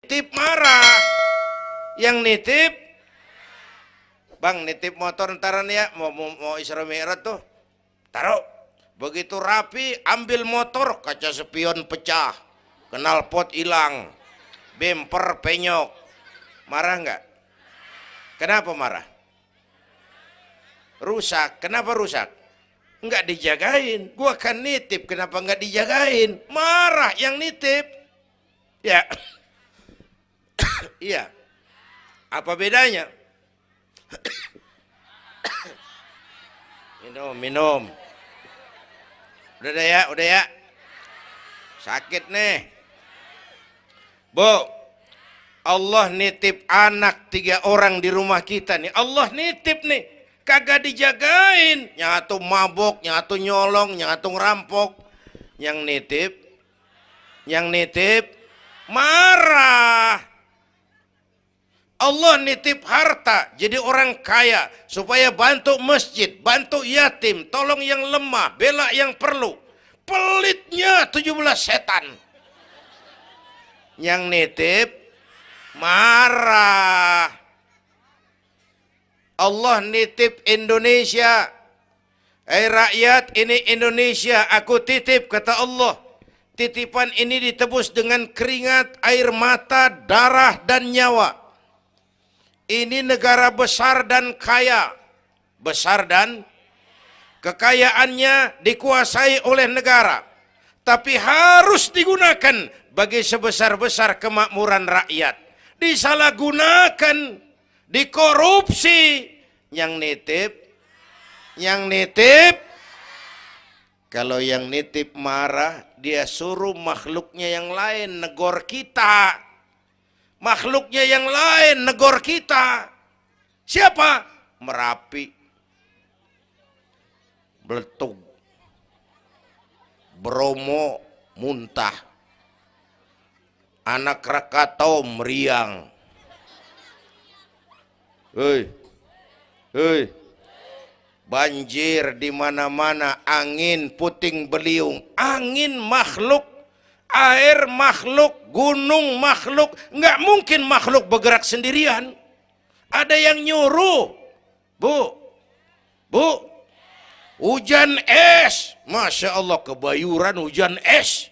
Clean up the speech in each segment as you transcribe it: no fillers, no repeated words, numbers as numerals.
nitip marah. Yang nitip, bang nitip motor ntaran ya, mau Isra Mi'raj tuh, taruh. Begitu rapi, ambil motor, kaca spion pecah, knalpot hilang, bemper penyok. Marah nggak? Kenapa marah? Rusak. Kenapa rusak? Nggak dijagain. Gua kan nitip, kenapa nggak dijagain? Marah yang nitip. Ya, iya. Apa bedanya? Minum. Udah ya. Sakit nih. Bu, Allah nitip anak 3 orang di rumah kita nih. Allah nitip nih. Kagak dijagain. Nyatu mabok, nyatu nyolong, nyatu ngerampok. Yang nitip marah. Allah nitip harta jadi orang kaya supaya bantu masjid, bantu yatim, tolong yang lemah, bela yang perlu. Pelitnya 17 setan. Yang nitip marah. Allah nitip Indonesia. Rakyat, ini Indonesia aku titip, kata Allah. Titipan ini ditebus dengan keringat, air mata, darah dan nyawa. Ini negara besar dan kaya. Besar dan kekayaannya dikuasai oleh negara. Tapi harus digunakan bagi sebesar-besar kemakmuran rakyat. Disalahgunakan, dikorupsi. Yang nitip, kalau yang nitip marah, dia suruh makhluknya yang lain negor kita. Makhluknya yang lain negor kita. Siapa? Merapi, Beletung, Bromo muntah, Anak Krakatau meriang. Hei, banjir di mana-mana, angin puting beliung, angin makhluk, air makhluk, gunung makhluk. Nggak mungkin makhluk bergerak sendirian. Ada yang nyuruh. Bu, hujan es. Masya Allah, Kebayuran hujan es.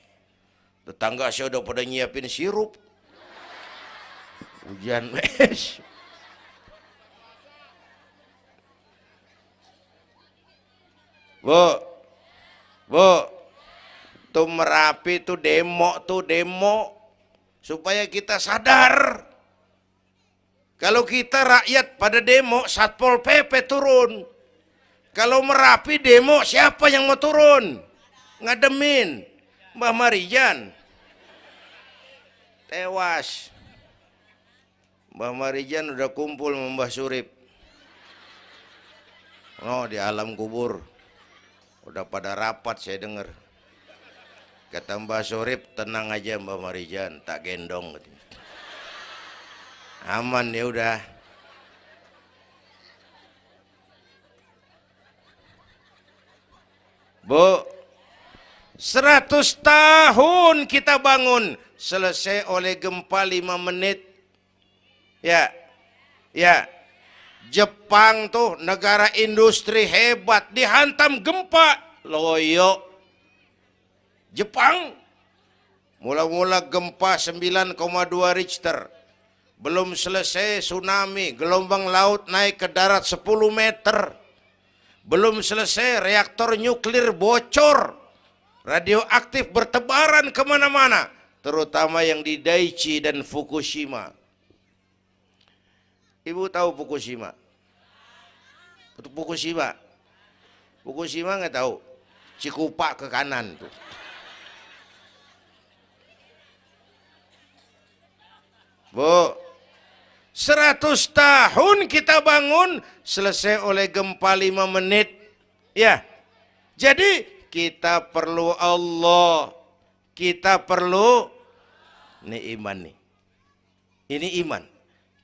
Tetangga saya udah pada nyiapin sirup. Hujan es. Bu, tuh Merapi tuh demo supaya kita sadar. Kalau kita rakyat pada demo, Satpol PP turun. Kalau Merapi demo, siapa yang mau turun? Ngademin Mbah Marijan. Tewas. Mbah Marijan udah kumpul sama Mbah Surip. Oh, di alam kubur. Udah pada rapat saya dengar. Kata Mbah Surip, tenang aja Mbah Marijan, tak gendong. Aman ya udah. Bu, 100 tahun kita bangun, selesai oleh gempa 5 menit. Ya. Jepang tuh negara industri hebat, dihantam gempa, loyo. Jepang mula-mula gempa 9,2 Richter. Belum selesai tsunami, gelombang laut naik ke darat 10 meter. Belum selesai reaktor nuklir bocor. Radioaktif bertebaran kemana-mana. Terutama yang di Daiichi dan Fukushima. Ibu tahu Fukushima? Fukushima nggak tahu. Cikupa ke kanan tuh. Bu, 100 tahun kita bangun, selesai oleh gempa 5 menit. Ya, jadi kita perlu Allah. Kita perlu, ini iman nih. Ini iman.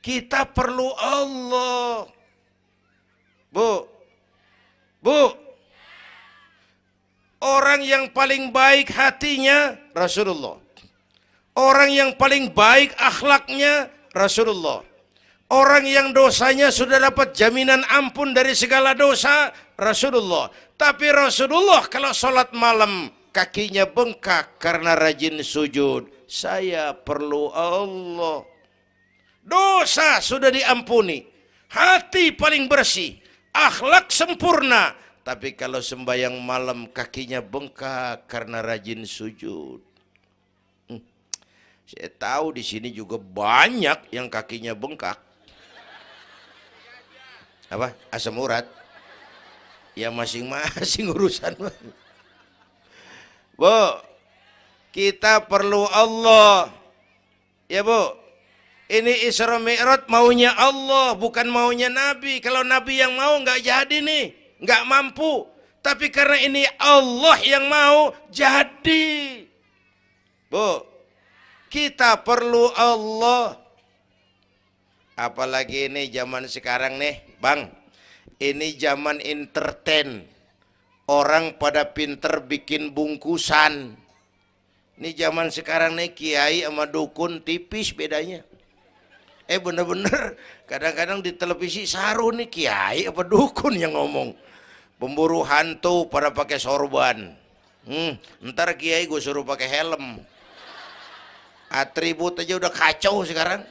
Kita perlu Allah. Bu, orang yang paling baik hatinya Rasulullah. Orang yang paling baik akhlaknya Rasulullah. Orang yang dosanya sudah dapat jaminan ampun dari segala dosa Rasulullah. Tapi Rasulullah kalau sholat malam kakinya bengkak karena rajin sujud. Saya perlu Allah. Dosa sudah diampuni. Hati paling bersih. Akhlak sempurna. Tapi kalau sembahyang malam kakinya bengkak karena rajin sujud. Saya tahu di sini juga banyak yang kakinya bengkak. Apa? Asam urat. Ya masing-masing urusan. Bu, kita perlu Allah. Ya Bu, ini Isra Mi'raj maunya Allah, bukan maunya Nabi. Kalau Nabi yang mau nggak jadi nih, nggak mampu. Tapi karena ini Allah yang mau, jadi. Bu, kita perlu Allah. Apalagi ini zaman sekarang nih, Bang. Ini zaman entertain. Orang pada pinter bikin bungkusan. Ini zaman sekarang nih, kiai sama dukun tipis bedanya. Bener-bener kadang-kadang di televisi saru nih, kiai apa dukun yang ngomong. Pemburu hantu pada pakai sorban. Ntar kiai gue suruh pakai helm. Atribut aja udah kacau sekarang.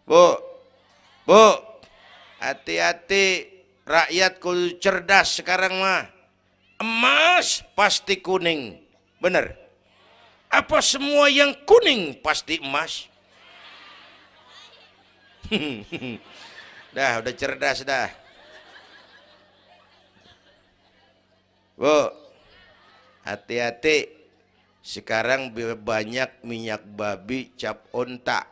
Bu, hati-hati, rakyat kudu cerdas sekarang mah. Emas pasti kuning, bener? Apa semua yang kuning pasti emas? Udah cerdas dah. Bu, hati-hati. Sekarang banyak minyak babi cap onta.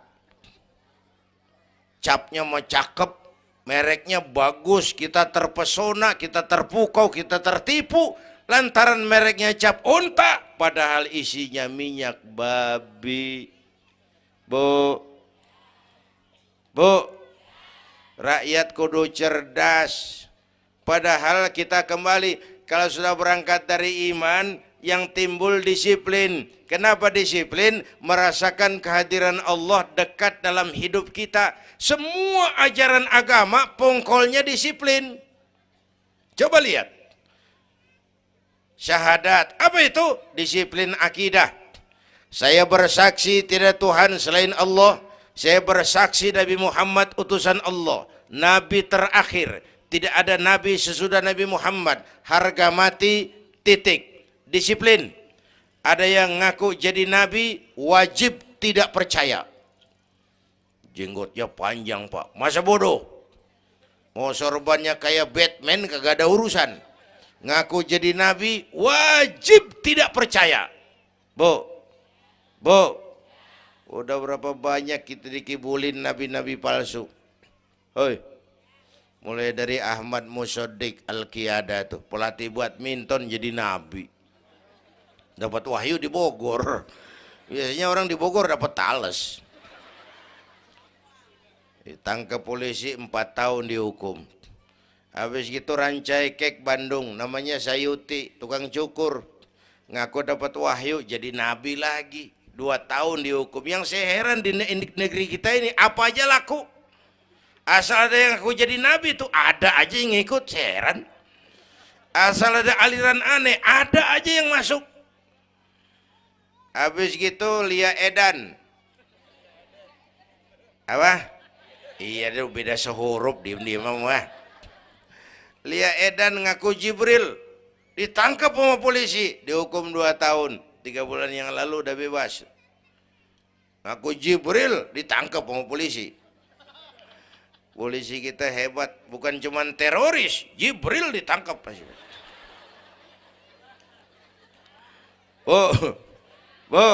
Capnya mau cakep, mereknya bagus, kita terpesona, kita terpukau, kita tertipu lantaran mereknya cap onta, padahal isinya minyak babi. Bu, rakyat kudu cerdas. Padahal kita kembali, kalau sudah berangkat dari iman, yang timbul disiplin. Kenapa disiplin? Merasakan kehadiran Allah dekat dalam hidup kita. Semua ajaran agama pongkolnya disiplin. Coba lihat. Syahadat, apa itu? Disiplin akidah. Saya bersaksi tidak Tuhan selain Allah. Saya bersaksi Nabi Muhammad utusan Allah, Nabi terakhir. Tidak ada Nabi sesudah Nabi Muhammad. Harga mati, titik. Disiplin. Ada yang ngaku jadi Nabi, wajib tidak percaya. Jenggotnya panjang Pak, masa bodoh. Mau sorbannya kayak Batman, kagak ada urusan. Ngaku jadi Nabi, wajib tidak percaya. Bu, udah berapa banyak kita dikibulin nabi-nabi palsu. Hoi, mulai dari Ahmad Musaddiq Al-Qiyada tuh, pelatih badminton jadi nabi. Dapat wahyu di Bogor. Biasanya orang di Bogor dapat tales. Ditangkap polisi 4 tahun dihukum. Habis gitu Rancai Kek Bandung, namanya Sayuti, tukang cukur. Ngaku dapat wahyu jadi nabi lagi. 2 tahun dihukum. Yang saya heran di negeri kita ini, apa aja laku. Asal ada yang ngaku jadi nabi tuh ada aja yang ngikut, saya heran. Asal ada aliran aneh, ada aja yang masuk. Habis gitu Lia Edan. Apa? Iya, dia beda sehuruf, diem-diem mah. Lia Edan ngaku Jibril, ditangkap sama polisi, dihukum 2 tahun. 3 bulan yang lalu udah bebas. Ngaku Jibril, ditangkap sama polisi. Polisi kita hebat, bukan cuman teroris, Jibril ditangkap. Bu,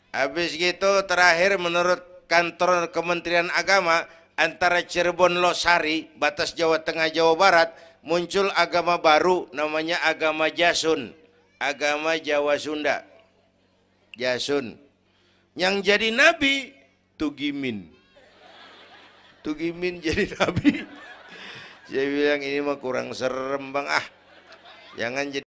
habis gitu terakhir menurut kantor Kementerian Agama, antara Cirebon Losari, batas Jawa Tengah Jawa Barat, muncul agama baru namanya agama Jasun, agama Jawa Sunda. Jasun. Yang jadi nabi Tugimin. Tugimin jadi nabi. Saya bilang ini mah kurang serem Bang, jangan jadi